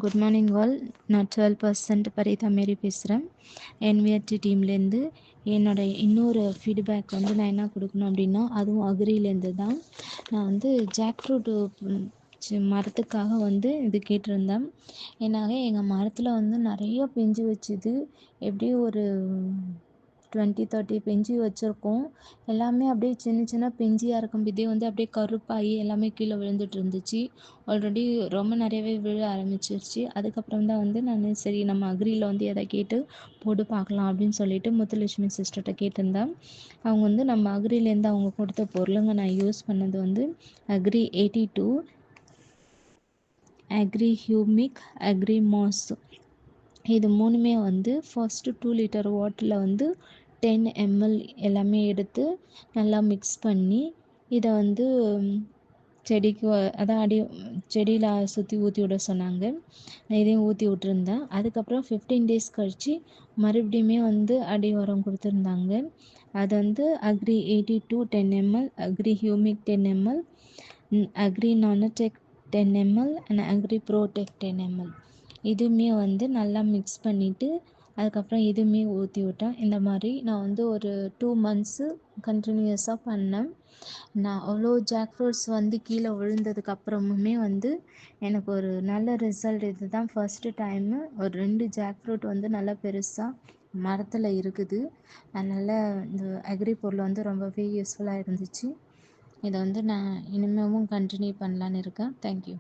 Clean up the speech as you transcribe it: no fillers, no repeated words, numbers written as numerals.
Good morning all. நான் 12% பரிதா மேரி பேசுகிறேன். என்விஆர்டி டீம்லேருந்து. என்னோட இன்னொரு ஃபீட்பேக் வந்து நான் என்ன கொடுக்கணும் அப்படின்னா, அதுவும் அக்ரிலேருந்து தான். நான் வந்து ஜாக் ஃப்ரூட்டு மரத்துக்காக வந்து இது கேட்டிருந்தேன். என்னாக எங்கள் மரத்தில் வந்து நிறைய பிஞ்சு வச்சுது. எப்படியும் ஒரு 20-30 பிஞ்சு வச்சுருக்கோம். எல்லாமே அப்படியே சின்ன சின்ன பிஞ்சியாக இருக்கும். இதே வந்து அப்படியே கருப்பாகி எல்லாமே கீழே விழுந்துட்டு இருந்துச்சு. ஆல்ரெடி ரொம்ப நிறையவே விழ ஆரம்பிச்சிருச்சு. அதுக்கப்புறம் தான் வந்து நான் சரி நம்ம அக்ரியில் வந்து எதை கேட்டு போட்டு பார்க்கலாம் அப்படின்னு சொல்லிட்டு முத்துலட்சுமி சிஸ்டர்கிட்ட கேட்டிருந்தேன். அவங்க வந்து நம்ம அக்ரிலேருந்து அவங்க கொடுத்த பொருளுங்க நான் யூஸ் பண்ணது வந்து agri 82, agri humic, agri mass. இது மூணுமே வந்து ஃபர்ஸ்ட்டு 2 லிட்டர் வாட்டரில் வந்து 10 ml எல்லாமே எடுத்து நல்லா மிக்ஸ் பண்ணி இதை வந்து செடிக்கு அதான் செடியில் சுற்றி ஊற்றி விட சொன்னாங்க. நான் இதையும் ஊற்றி விட்டுருந்தேன். அதுக்கப்புறம் 15 டேஸ் கழித்து மறுபடியுமே வந்து அடி உரம் கொடுத்துருந்தாங்க. அது வந்து agri 82 10 ml, agri humic 10 ml, agri nanotech 10 ml and agri protech 10 ml. இதுவுமே வந்து நல்லா மிக்ஸ் பண்ணிவிட்டு அதுக்கப்புறம் இதுவுமே ஊற்றி விட்டேன். இந்த மாதிரி நான் வந்து ஒரு 2 months கண்டினியூஸாக பண்ணேன். நான் அவ்வளோ ஜாக் ஃப்ரூட்ஸ் வந்து கீழே விழுந்ததுக்கு அப்புறமுமே வந்து எனக்கு ஒரு நல்ல ரிசல்ட். இது தான் ஃபர்ஸ்ட்டு டைமு ஒரு 2 ஜாக் ஃப்ரூட் வந்து நல்லா பெருசாக மரத்தில் இருக்குது. அதனால் இந்த அக்ரி பொருள் வந்து ரொம்பவே யூஸ்ஃபுல்லாக இருந்துச்சு. இதை வந்து நான் இனிமேவும் கண்டினியூ பண்ணலான்னு இருக்கேன். தேங்க்யூ.